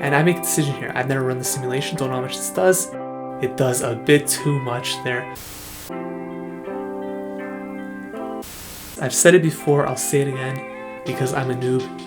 And I make a decision here. I've never run the simulation, don't know how much this does. It does a bit too much there. I've said it before, I'll say it again, because I'm a noob.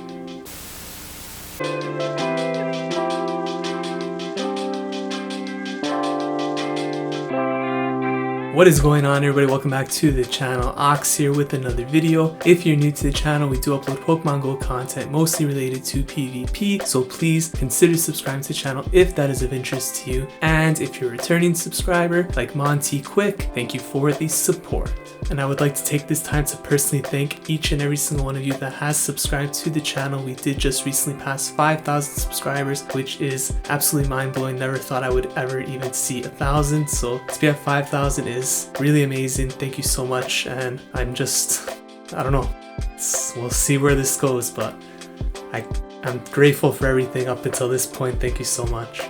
What is going on, everybody? Welcome back to the channel. Ox here with another video. If you're new to the channel, we do upload Pokemon Go content mostly related to PvP, so please consider subscribing to the channel if that is of interest to you. And if you're a returning subscriber like Monty Quick, thank you for the support. And I would like to take this time to personally thank each and every single one of you that has subscribed to the channel. We did just recently pass 5,000 subscribers, which is absolutely mind-blowing. Never thought I would ever even see 1,000. So to be at 5,000 is really amazing. Thank you so much. And I'm just, I don't know. We'll see where this goes, but I'm grateful for everything up until this point. Thank you so much.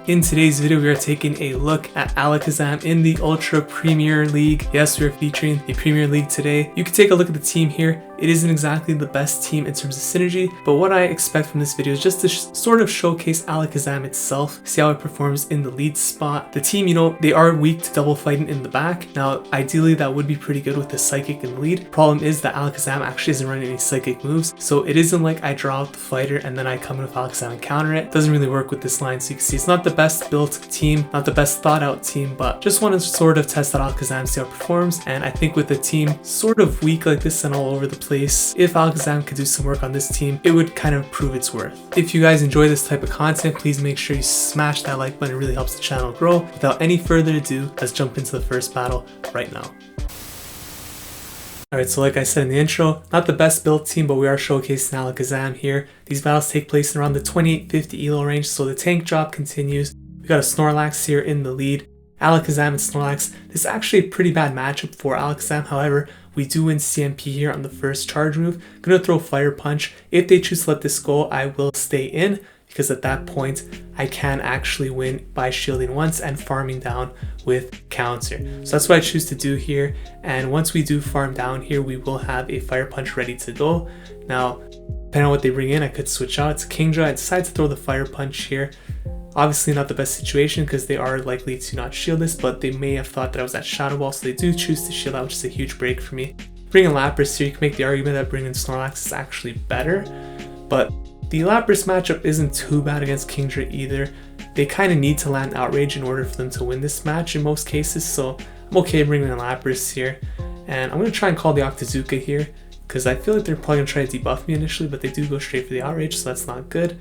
In today's video, we are taking a look at Alakazam in the Ultra Premier League. Yes, we are featuring the Premier League today. You can take a look at the team here. It isn't exactly the best team in terms of synergy, but what I expect from this video is just to sort of showcase Alakazam itself, see how it performs in the lead spot. The team, you know, they are weak to double fighting in the back. Now, ideally, that would be pretty good with the Psychic in the lead. Problem is that Alakazam actually isn't running any Psychic moves, so it isn't like I draw out the fighter and then I come in with Alakazam and counter it. It doesn't really work with this line, so you can see it's not the best built team, not the best thought out team, but just want to sort of test out Alakazam, see how it performs. And I think with a team sort of weak like this and all over the place, if Alakazam could do some work on this team, it would kind of prove its worth. If you guys enjoy this type of content, please make sure you smash that like button. It really helps the channel grow. Without any further ado, let's jump into the first battle right now. Alright, so like I said in the intro, not the best built team, but we are showcasing Alakazam here. These battles take place in around the 2850 elo range, so the tank drop continues. We got a Snorlax here in the lead. Alakazam and Snorlax. This is actually a pretty bad matchup for Alakazam. However, we do win CMP here on the first charge move. Gonna throw Fire Punch. If they choose to let this go, I will stay in, because at that point, I can actually win by shielding once and farming down with counter. So that's what I choose to do here. And once we do farm down here, we will have a Fire Punch ready to go. Now, depending on what they bring in, I could switch out to Kingdra. I decided to throw the Fire Punch here. Obviously not the best situation because they are likely to not shield this, but they may have thought that I was at Shadow Ball, so they do choose to shield out, which is a huge break for me. Bringing Lapras here, you can make the argument that bringing Snorlax is actually better, but the Lapras matchup isn't too bad against Kingdra either. They kind of need to land Outrage in order for them to win this match in most cases, so I'm okay bringing in Lapras here. And I'm going to try and call the Octazooka here, because I feel like they're probably going to try to debuff me initially, but they do go straight for the Outrage, so that's not good.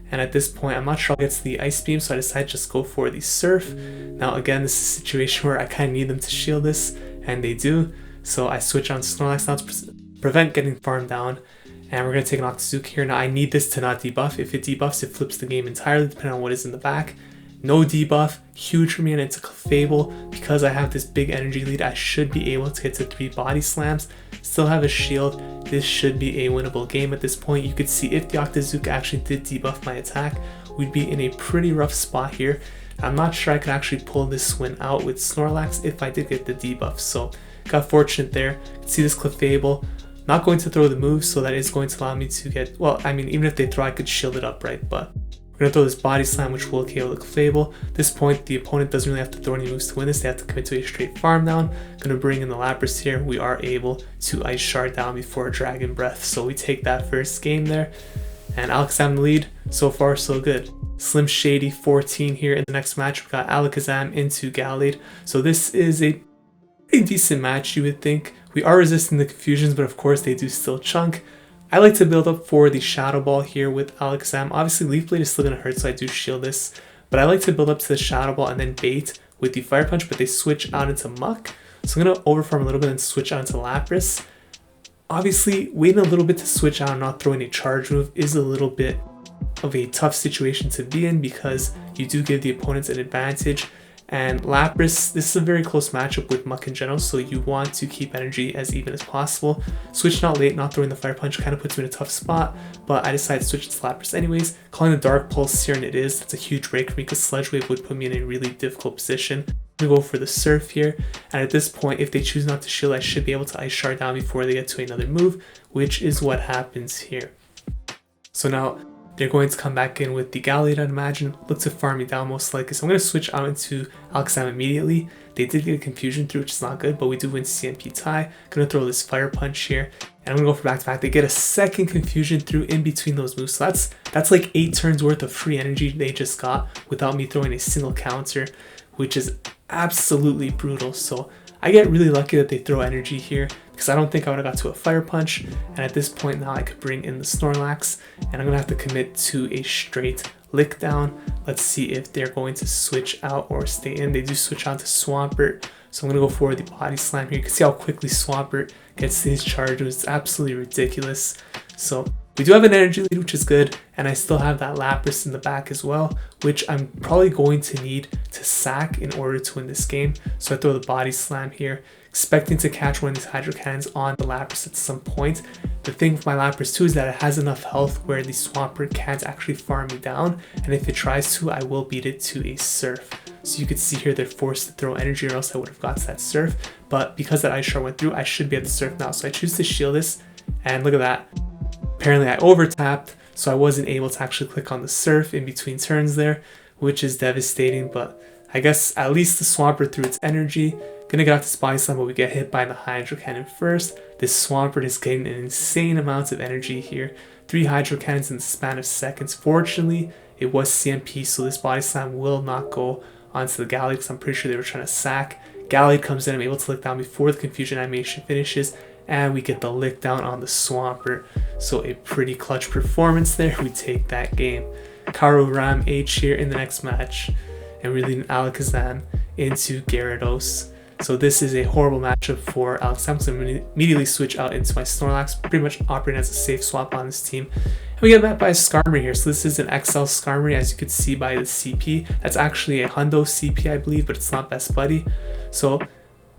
And at this point, I'm not sure I'll get to the Ice Beam, so I decided to just go for the Surf. Now again, this is a situation where I kind of need them to shield this, and they do. So I switch on Snorlax now to prevent getting farmed down. And we're going to take an Octazooka here. Now I need this to not debuff. If it debuffs, it flips the game entirely, depending on what is in the back. No debuff, huge for me, and it's a Clefable. Because I have this big energy lead, I should be able to get to 3 body slams. Still have a shield. This should be a winnable game at this point. You could see if the Octazooka actually did debuff my attack, we'd be in a pretty rough spot here. I'm not sure I could actually pull this win out with Snorlax if I did get the debuff, so got fortunate there. You can see this Clefable. Not going to throw the move, so that is going to allow me to get, well, I mean, even if they throw, I could shield it up, right? But we're going to throw this Body Slam, which will KO the Clefable. At this point, the opponent doesn't really have to throw any moves to win this. They have to commit to a straight farm down. Going to bring in the Lapras here. We are able to Ice Shard down before Dragon Breath. So we take that first game there. And Alakazam in the lead. So far, so good. Slim Shady 14 here in the next match. We've got Alakazam into Gallade. So this is a pretty decent match, you would think. We are resisting the confusions, but of course they do still chunk. I like to build up for the Shadow Ball here with Alakazam. Obviously, Leaf Blade is still going to hurt, so I do shield this. But I like to build up to the Shadow Ball and then bait with the Fire Punch, but they switch out into Muck. So I'm going to overfarm a little bit and switch out into Lapras. Obviously, waiting a little bit to switch out and not throwing a charge move is a little bit of a tough situation to be in because you do give the opponents an advantage. And Lapras, this is a very close matchup with Muck in general, so you want to keep energy as even as possible. Switching out late, not throwing the Fire Punch kind of puts me in a tough spot, but I decided to switch to Lapras anyways. Calling the Dark Pulse here, and it is. That's a huge break for me because Sledge Wave would put me in a really difficult position. I'm going to go for the Surf here, and at this point, if they choose not to shield, I should be able to Ice Shard down before they get to another move, which is what happens here. So now, they're going to come back in with the Gallade, I'd imagine, look to farm me down most likely. So I'm going to switch out into Alakazam immediately. They did get a confusion through, which is not good, but we do win CMP tie. Going to throw this Fire Punch here, and I'm going to go for back-to-back. They get a second confusion through in between those moves. So that's like 8 turns worth of free energy they just got without me throwing a single counter, which is absolutely brutal. So I get really lucky that they throw energy here, because I don't think I would have got to a Fire Punch, and at this point now I could bring in the Snorlax, and I'm going to have to commit to a straight Lick Down. Let's see if they're going to switch out or stay in. They do switch out to Swampert, so I'm going to go for the Body Slam here. You can see how quickly Swampert gets these charges. It's absolutely ridiculous. So we do have an energy lead, which is good, and I still have that Lapras in the back as well, which I'm probably going to need to sack in order to win this game. So I throw the Body Slam here, expecting to catch one of these Hydro Cannons on the Lapras at some point. The thing with my Lapras too is that it has enough health where the Swampert can't actually farm me down, and if it tries to, I will beat it to a Surf. So you could see here they're forced to throw energy, or else I would have got to that Surf, but because that Ice Shard went through, I should be at the Surf now. So I choose to shield this, and look at that. Apparently I over-tapped, so I wasn't able to actually click on the Surf in between turns there, which is devastating, but I guess at least the Swampert threw its energy. Gonna get off this Body Slam, but we get hit by the Hydro Cannon first. This Swampert is getting an insane amount of energy here. 3 Hydro Cannons in the span of seconds. Fortunately, it was CMP, so this Body Slam will not go onto the Gallade, because I'm pretty sure they were trying to sack. Gallade comes in, I'm able to Lick Down before the confusion animation finishes, and we get the Lick Down on the Swampert. So a pretty clutch performance there. We take that game. karuramh H here in the next match, and we lead Alakazam into Gyarados. So this is a horrible matchup for Alakazam, so I'm going to immediately switch out into my Snorlax, pretty much operating as a safe swap on this team. And we get met by a Skarmory here. So this is an XL Skarmory, as you could see by the CP. That's actually a Hundo CP, I believe, but it's not Best Buddy. So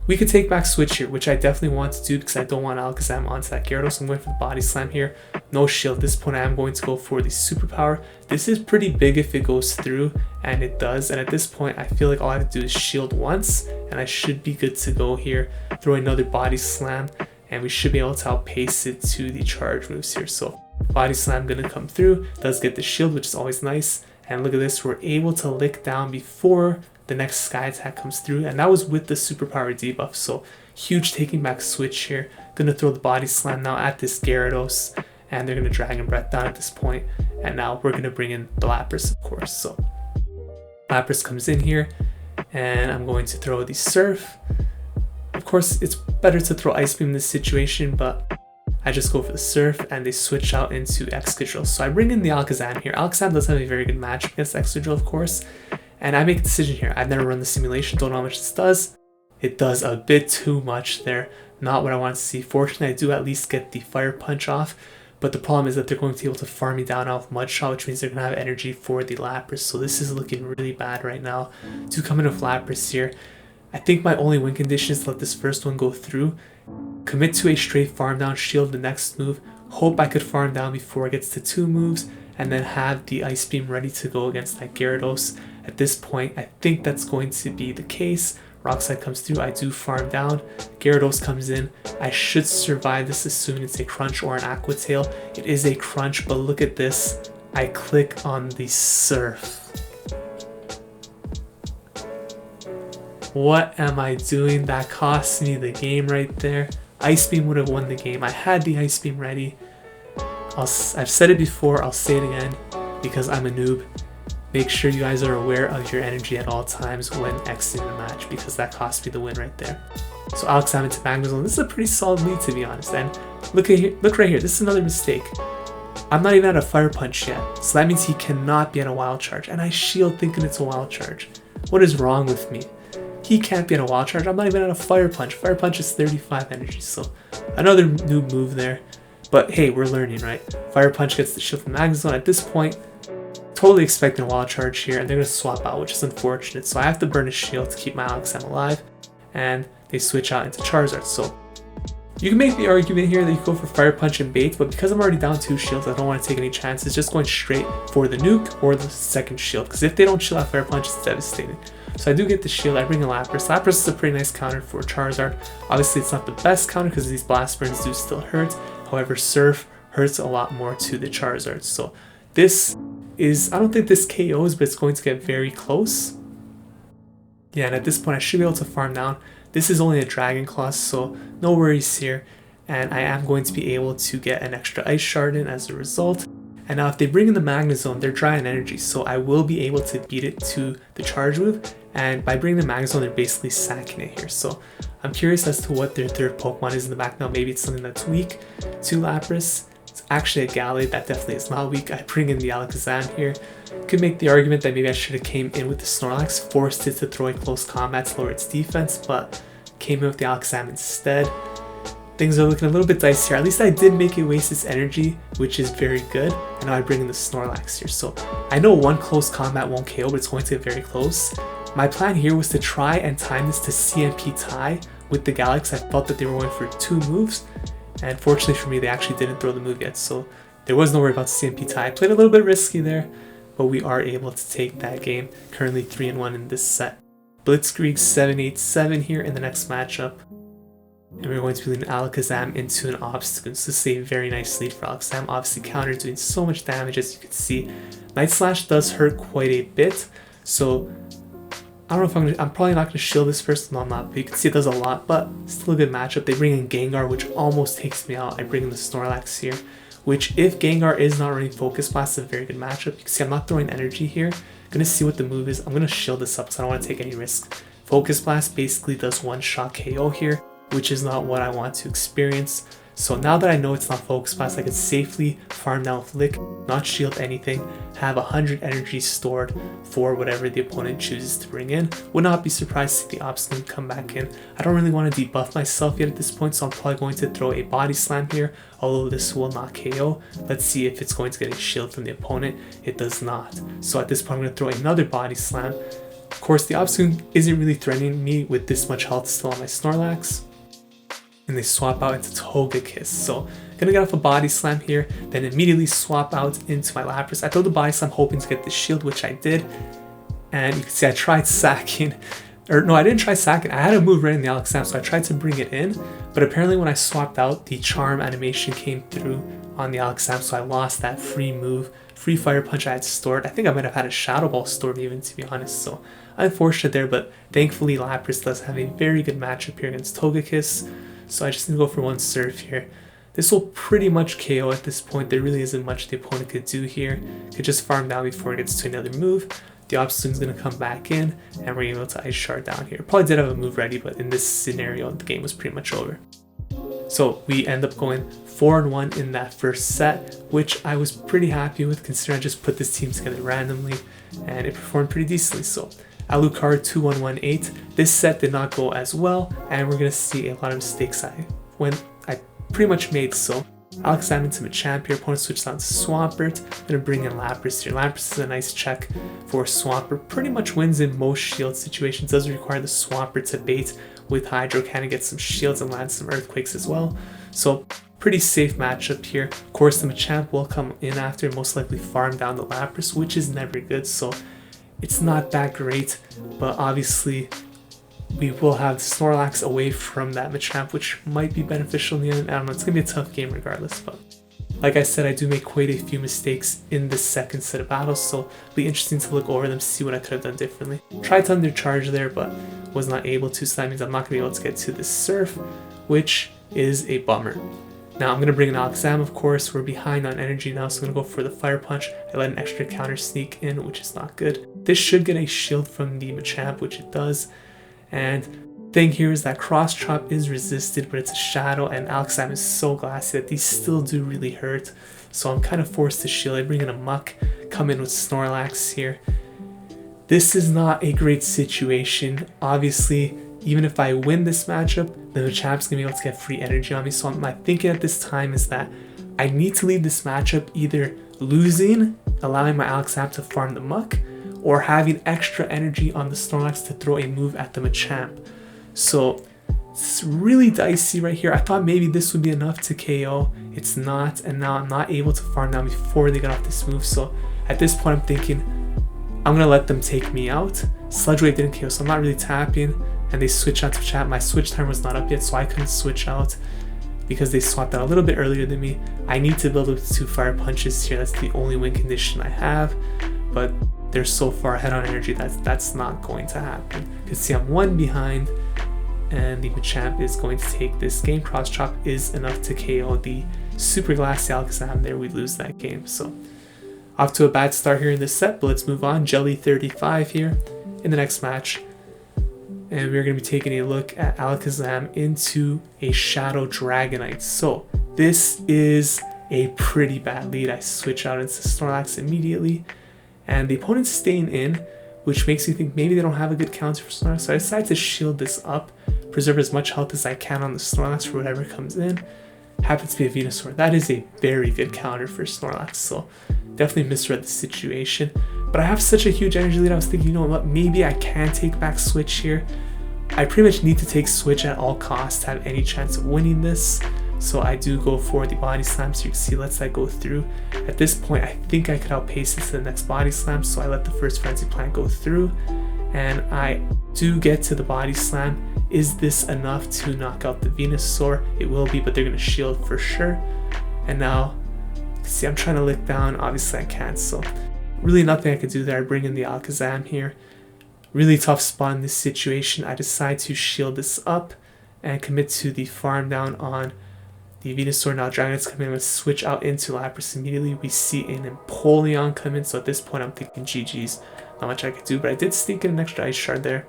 we could take back Switch here, which I definitely want to do because I don't want Alakazam onto that Gyarados. So I'm going for the Body Slam here. No shield. At this point, I am going to go for the Superpower. This is pretty big if it goes through, and it does. And at this point, I feel like all I have to do is shield once, and I should be good to go here. Throw another Body Slam, and we should be able to outpace it to the charge moves here. So Body Slam going to come through. Does get the shield, which is always nice. And look at this. We're able to Lick Down before the next Sky Attack comes through, and that was with the Superpower debuff, so huge taking back Switch here. Gonna throw the Body Slam now at this Gyarados, and they're gonna Dragon Breath down at this point, and now we're gonna bring in the Lapras, of course. So Lapras comes in here, and I'm going to throw the Surf. Of course, it's better to throw Ice Beam in this situation, but I just go for the Surf, and they switch out into Excadrill. So I bring in the Alakazam here. Alakazam does have a very good match against Excadrill, of course. And I make a decision here. I've never run the simulation, don't know how much this does. It does a bit too much there. Not what I want to see. Fortunately, I do at least get the Fire Punch off. But the problem is that they're going to be able to farm me down off Mud Shot, which means they're going to have energy for the Lapras. So this is looking really bad right now. Do come in with Lapras here. I think my only win condition is to let this first one go through. Commit to a straight farm down, shield the next move. Hope I could farm down before it gets to 2 moves. And then have the Ice Beam ready to go against that Gyarados. At this point, I think that's going to be the case. Rock Slide comes through, I do farm down. Gyarados comes in. I should survive this, assuming it's a Crunch or an Aqua Tail. It is a Crunch, but look at this. I click on the Surf. What am I doing? That cost me the game right there. Ice Beam would have won the game. I had the Ice Beam ready. I've said it before, I'll say it again, because I'm a noob. Make sure you guys are aware of your energy at all times when exiting a match, because that cost me the win right there. So Alakazam into Magnezone. This is a pretty solid lead, to be honest. And look right here. This is another mistake. I'm not even at a Fire Punch yet, so that means he cannot be at a Wild Charge. And I shield thinking it's a Wild Charge. What is wrong with me? He can't be at a Wild Charge. I'm not even at a Fire Punch. Fire Punch is 35 energy, so another new move there. But hey, we're learning, right? Fire Punch gets the shield from Magnezone. At this point, totally expecting a Wild Charge here, and they're going to swap out, which is unfortunate. So I have to burn a shield to keep my Alakazam alive, and they switch out into Charizard. So you can make the argument here that you go for Fire Punch and bait, but because I'm already down 2 shields, I don't want to take any chances. Just going straight for the nuke or the second shield, because if they don't shield out Fire Punch, it's devastating. So I do get the shield, I bring a Lapras. Lapras is a pretty nice counter for Charizard. Obviously, it's not the best counter because these Blast Burns do still hurt. However, Surf hurts a lot more to the Charizard. So this is, I don't think this KOs, but it's going to get very close. Yeah, and at this point I should be able to farm down. This is only a Dragon Claw, so no worries here. And I am going to be able to get an extra Ice Shard in as a result. And now if they bring in the Magnezone, they're dry on energy, so I will be able to beat it to the charge move. And by bringing the Magnezone, they're basically sacking it here. So I'm curious as to what their third Pokemon is in the back now. Maybe it's something that's weak to Lapras. It's actually a Gallade, that definitely is not weak. I bring in the Alakazam here. Could make the argument that maybe I should have came in with the Snorlax, forced it to throw a close combat to lower its defense, but came in with the Alakazam instead. Things are looking a little bit dicey here. At least I did make it waste its energy, which is very good. And now I bring in the Snorlax here. So I know one close combat won't KO, but it's going to get very close. My plan here was to try and time this to CMP tie with the Gallade, because I felt that they were going for 2 moves. And fortunately for me, they actually didn't throw the move yet. So there was no worry about the CMP tie. I played a little bit risky there, but we are able to take that game. Currently 3-1 in this set. Blitzkrieg 7-8-7 here in the next matchup. And we're going to be leading Alakazam into an Obstagoon. So this is a very nice lead for Alakazam. Obviously counter doing so much damage, as you can see. Night Slash does hurt quite a bit. So I don't know if I'm probably not going to shield this first. No, I'm not. But you can see it does a lot, but still a good matchup. They bring in Gengar, which almost takes me out. I bring in the Snorlax here, which if Gengar is not running Focus Blast, is a very good matchup. You can see I'm not throwing energy here. I'm going to see what the move is. I'm going to shield this up because I don't want to take any risk. Focus Blast basically does one-shot KO here, which is not what I want to experience. So now that I know it's not Focus Blast, I can safely farm down with Lick, not shield anything, have 100 energy stored for whatever the opponent chooses to bring in. Would not be surprised to see the Obstagoon come back in. I don't really want to debuff myself yet at this point, so I'm probably going to throw a Body Slam here, although this will not KO. Let's see if it's going to get a shield from the opponent. It does not. So at this point I'm going to throw another Body Slam. Of course, the Obstagoon isn't really threatening me with this much health still on my Snorlax. And they swap out into Togekiss. So gonna get off a Body Slam here, then immediately swap out into my Lapras. I throw the Body Slam hoping to get the shield, which I did. And you can see I tried sacking, or no, I didn't try sacking. I had a move right in the Alakazam, so I tried to bring it in. But apparently when I swapped out, the Charm animation came through on the Alakazam, so I lost that free move. Free Fire Punch I had stored. I think I might have had a Shadow Ball stored even, to be honest. So unfortunate there, but thankfully Lapras does have a very good matchup here against Togekiss. So I just need to go for one Surf here. This will pretty much KO at this point. There really isn't much the opponent could do here. Could just farm down before it gets to another move. The Obstagoon's going to come back in, and we're able to Ice Shard down here. Probably did have a move ready, but in this scenario, the game was pretty much over. So we end up going 4-1 in that first set, which I was pretty happy with considering I just put this team together randomly, and it performed pretty decently. So Alucard 2-1-1-8. This set did not go as well, and we're going to see a lot of mistakes I pretty much made. So Alakazam into Machamp here. Opponent switches on to Swampert. I'm going to bring in Lapras here. Lapras is a nice check for Swampert. Pretty much wins in most shield situations. Does require the Swampert to bait with Hydro Cannon, get some shields and land some Earthquakes as well. So pretty safe matchup here. Of course, the Machamp will come in after, most likely farm down the Lapras, which is never good. So it's not that great, but obviously we will have the Snorlax away from that Machamp, which might be beneficial in the end. I don't know, it's going to be a tough game regardless, but like I said, I do make quite a few mistakes in this second set of battles, so it'll be interesting to look over them, see what I could have done differently. Tried to undercharge there, but was not able to, so that means I'm not going to be able to get to the Surf, which is a bummer. Now I'm going to bring in Alakazam, of course. We're behind on energy now, so I'm going to go for the Fire Punch. I let an extra counter sneak in, which is not good. This should get a shield from the Machamp, which it does. And thing here is that Cross Chop is resisted, but it's a Shadow, and Alakazam is so glassy that these still do really hurt. So I'm kind of forced to shield. I bring in a Muck, come in with Snorlax here. This is not a great situation. Obviously, even if I win this matchup, the Machamp's going to be able to get free energy on me. So my thinking at this time is that I need to lead this matchup either losing, allowing my Alakazam to farm the Muck, or having extra energy on the Snorlax to throw a move at the Machamp. So it's really dicey right here. I thought maybe this would be enough to KO. It's not, and now I'm not able to farm down before they get off this move. So at this point I'm thinking I'm going to let them take me out. Sludge Wave didn't KO, so I'm not really tapping. And they switch out to Machamp. My switch time was not up yet, so I couldn't switch out. because they swapped out a little bit earlier than me. I need to build up to 2 Fire Punches here. That's the only win condition I have, but they're so far ahead on energy that's not going to happen. You can see I'm 1 behind, and the Machamp is going to take this game. Cross Chop is enough to KO the super glassy Alakazam there. We lose that game. So off to a bad start here in this set, but let's move on. Jelly 35 here in the next match. And we're going to be taking a look at Alakazam into a Shadow Dragonite. So this is a pretty bad lead. I switch out into Snorlax immediately, and the opponent's staying in, which makes me think maybe they don't have a good counter for Snorlax. So I decide to shield this up, preserve as much health as I can on the Snorlax for whatever comes in. Happens to be a Venusaur. That is a very good counter for Snorlax, so definitely misread the situation. But I have such a huge energy lead, I was thinking, you know what, maybe I can take back Switch here. I pretty much need to take Switch at all costs to have any chance of winning this. So I do go for the Body Slam, so you can see lets that go through. At this point, I think I could outpace it to the next Body Slam, so I let the first Frenzy Plant go through. And I do get to the Body Slam. Is this enough to knock out the Venusaur? It will be, but they're going to shield for sure. And now, see, I'm trying to lick down. Obviously I can't, so really nothing I could do there. I bring in the Alakazam here. Really tough spot in this situation. I decide to shield this up and commit to the farm down on the Venusaur. Now Dragonite's coming in. I'm going to switch out into Lapras immediately. We see an Empoleon come in, so at this point I'm thinking GG's. Not much I could do, but I did sneak in an extra Ice Shard there.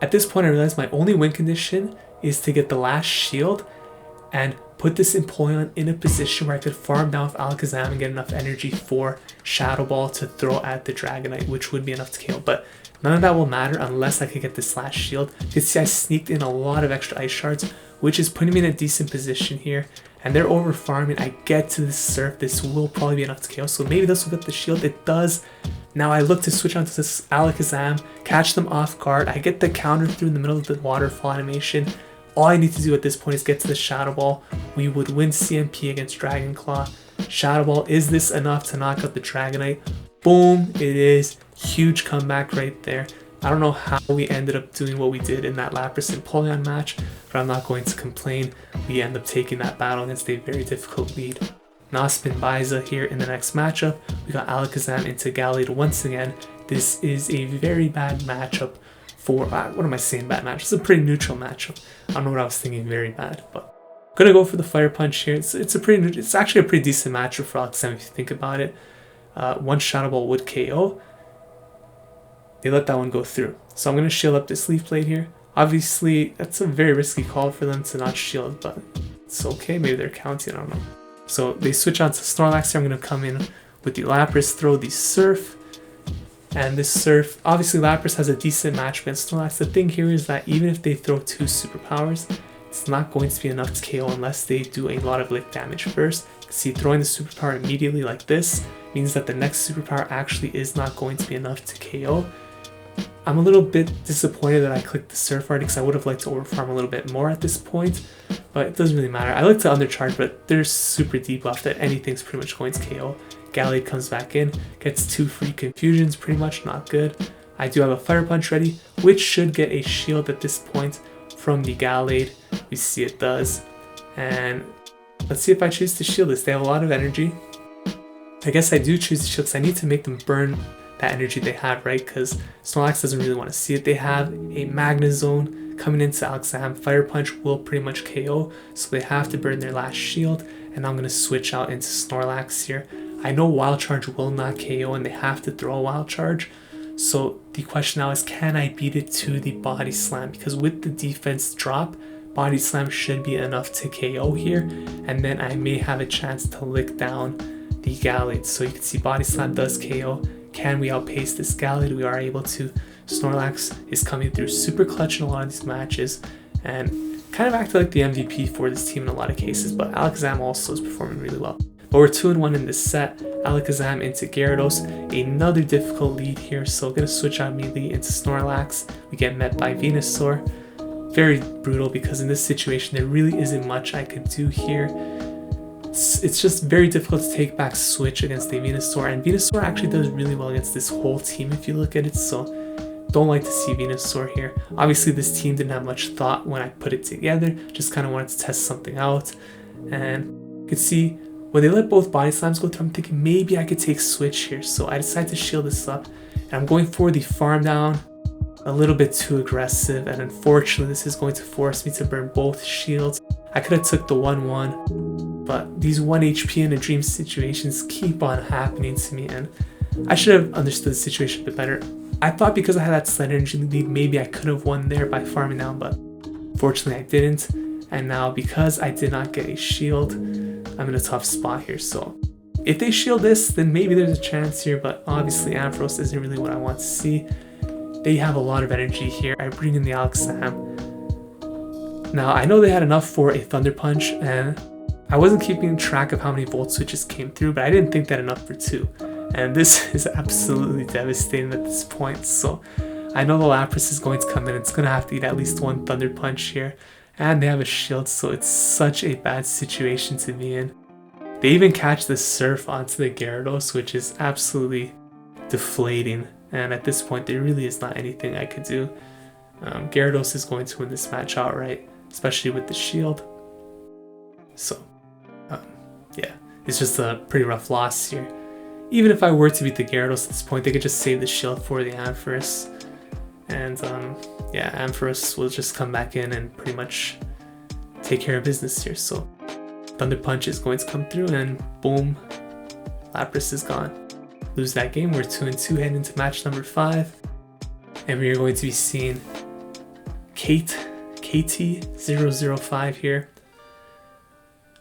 At this point I realized my only win condition is to get the last shield and put this Empoleon in a position where I could farm down with Alakazam and get enough energy for Shadow Ball to throw at the Dragonite, which would be enough to KO. But none of that will matter unless I could get this last shield. You can see I sneaked in a lot of extra Ice Shards, which is putting me in a decent position here. And they're over farming. I get to this Surf. This will probably be enough to KO. So maybe this will get the shield. It does. Now I look to switch onto this Alakazam, catch them off guard. I get the counter through in the middle of the waterfall animation. All I need to do at this point is get to the Shadow Ball. We would win CMP against Dragon Claw. Shadow Ball, is this enough to knock out the Dragonite? Boom, it is. Huge comeback right there. I don't know how we ended up doing what we did in that Lapras and Empoleon match, but I'm not going to complain. We end up taking that battle against a very difficult lead. KnospenBisa here in the next matchup. We got Alakazam into Gallade once again. This is a very bad matchup for, what am I saying bad match? It's a pretty neutral matchup. I don't know what I was thinking, very bad, but I'm gonna go for the Fire Punch here. It's actually a pretty decent matchup for Alakazam if you think about it. One Shadow Ball would KO. They let that one go through. So I'm gonna shield up this Leaf Blade here. Obviously, that's a very risky call for them to not shield, but it's okay. Maybe they're counting, I don't know. So they switch on to Snorlax here. I'm gonna come in with the Lapras, throw the Surf. And this Surf, obviously Lapras has a decent match against Snorlax. The thing here is that even if they throw 2 superpowers, it's not going to be enough to KO unless they do a lot of lick damage first. You can see throwing the superpower immediately like this means that the next superpower actually is not going to be enough to KO. I'm a little bit disappointed that I clicked the Surf already because I would have liked to overfarm a little bit more at this point, but it doesn't really matter. I like to undercharge, but they're super debuffed that anything's pretty much going to KO. Gallade comes back in, gets 2 free confusions, pretty much not good. I do have a Fire Punch ready, which should get a shield at this point from the Gallade. We see it does. And let's see if I choose to shield this. They have a lot of energy. I guess I do choose to shield because I need to make them burn that energy they have, right? Because Snorlax doesn't really want to see it. They have a Magnezone coming into Alakazam. Fire Punch will pretty much KO, so they have to burn their last shield. And I'm going to switch out into Snorlax here. I know Wild Charge will not KO and they have to throw a Wild Charge. So the question now is, can I beat it to the Body Slam? Because with the defense drop, Body Slam should be enough to KO here. And then I may have a chance to lick down the Gallade. So you can see Body Slam does KO. Can we outpace this Gallade? We are able to. Snorlax is coming through super clutch in a lot of these matches and kind of acted like the MVP for this team in a lot of cases. But Alakazam also is performing really well. But we're 2-1 in this set. Alakazam into Gyarados. Another difficult lead here, so I'm going to switch out immediately into Snorlax. We get met by Venusaur. Very brutal because in this situation there really isn't much I could do here. It's just very difficult to take back Switch against the Venusaur, and Venusaur actually does really well against this whole team if you look at it, so don't like to see Venusaur here. Obviously this team didn't have much thought when I put it together, just kind of wanted to test something out. And you can see when they let both body slams go through, I'm thinking maybe I could take switch here. So I decided to shield this up, and I'm going for the farm down, a little bit too aggressive, and unfortunately this is going to force me to burn both shields. I could have took the 1-1, but these 1 HP in a dream situations keep on happening to me, and I should have understood the situation a bit better. I thought because I had that sled energy lead, maybe I could have won there by farming down, but fortunately I didn't. And now because I did not get a shield, I'm in a tough spot here. So if they shield this, then maybe there's a chance here, but obviously Ampharos isn't really what I want to see. They have a lot of energy here. I bring in the Alakazam. Now I know they had enough for a Thunder Punch, and I wasn't keeping track of how many Volt Switches came through, but I didn't think that enough for 2. And this is absolutely devastating at this point. So I know the Lapras is going to come in. It's going to have to eat at least 1 Thunder Punch here. And they have a shield, so it's such a bad situation to be in. They even catch the Surf onto the Gyarados, which is absolutely deflating. And at this point, there really is not anything I could do. Gyarados is going to win this match outright, especially with the shield. So, yeah, it's just a pretty rough loss here. Even if I were to beat the Gyarados at this point, they could just save the shield for the Ampharos. And yeah, Ampharos will just come back in and pretty much take care of business here. So Thunder Punch is going to come through, and boom, Lapras is gone. Lose that game. We're 2-2 heading into match number 5. And we are going to be seeing KT005 here.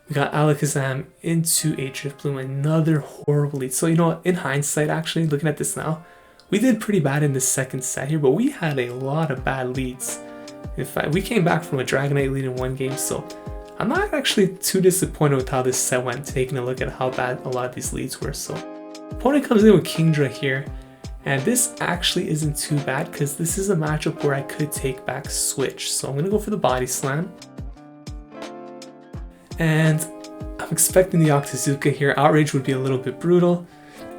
We got Alakazam into a Drifblim, another horrible lead. So, you know what, in hindsight, actually, looking at this now, we did pretty bad in the second set here, but we had a lot of bad leads. In fact, we came back from a Dragonite lead in 1 game, so I'm not actually too disappointed with how this set went, taking a look at how bad a lot of these leads were. So, opponent comes in with Kingdra here, and this actually isn't too bad because this is a matchup where I could take back switch. So I'm going to go for the body slam. And I'm expecting the Octazooka here. Outrage would be a little bit brutal.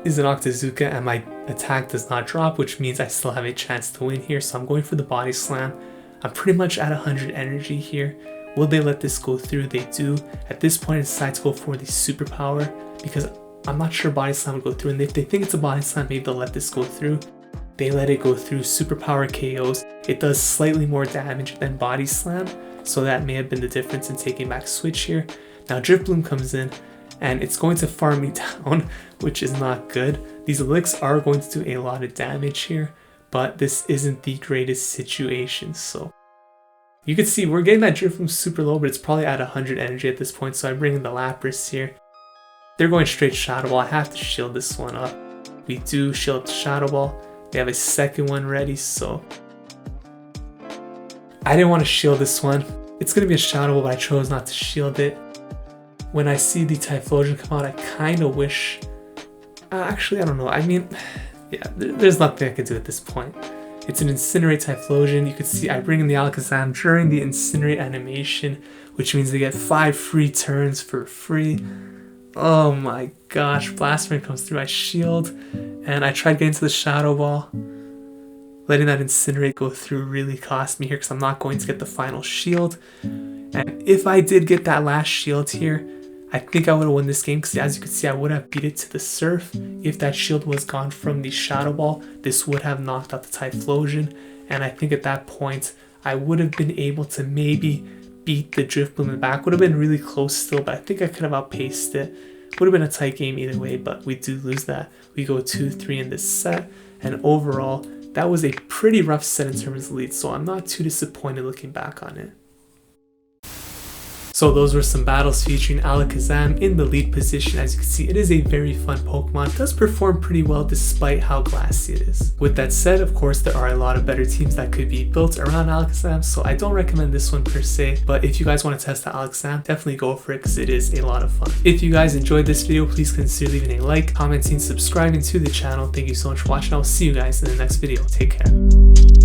Is an Octazooka, and my attack does not drop, which means I still have a chance to win here. So I'm going for the body slam. I'm pretty much at 100 energy here. Will they let this go through? They do. At this point, I decide to go for the superpower because I'm not sure body slam would go through. And if they think it's a body slam, maybe they'll let this go through. They let it go through. Superpower KOs. It does slightly more damage than body slam, so that may have been the difference in taking back switch here. Now Drifblim comes in, and it's going to farm me down, which is not good. These licks are going to do a lot of damage here, but this isn't the greatest situation. So you can see we're getting that Drifblim super low, but it's probably at 100 energy at this point. So I bring in the Lapras here. They're going straight Shadow Ball. I have to shield this one up. We do shield Shadow Ball. They have a second one ready, so I didn't want to shield this one. It's going to be a Shadow Ball, but I chose not to shield it. When I see the Typhlosion come out, I kind of wish... actually, I don't know. I mean, yeah, there's nothing I could do at this point. It's an Incinerate Typhlosion. You can see I bring in the Alakazam during the Incinerate animation, which means they get 5 free turns for free. Oh my gosh, Blastman comes through, I shield, and I tried getting to the Shadow Ball. Letting that Incinerate go through really cost me here because I'm not going to get the final shield. And if I did get that last shield here, I think I would have won this game because as you can see, I would have beat it to the Surf. If that shield was gone from the Shadow Ball, this would have knocked out the Typhlosion. And I think at that point, I would have been able to maybe beat the Drifblim in the back. Would have been really close still, but I think I could have outpaced it. Would have been a tight game either way, but we do lose that. We go 2-3 in this set, and overall, that was a pretty rough set in terms of leads, so I'm not too disappointed looking back on it. So those were some battles featuring Alakazam in the lead position. As you can see, it is a very fun Pokemon. It does perform pretty well despite how glassy it is. With that said, of course, there are a lot of better teams that could be built around Alakazam, so I don't recommend this one per se, but if you guys want to test out Alakazam, definitely go for it because it is a lot of fun. If you guys enjoyed this video, please consider leaving a like, commenting, subscribing to the channel. Thank you so much for watching. I'll see you guys in the next video. Take care.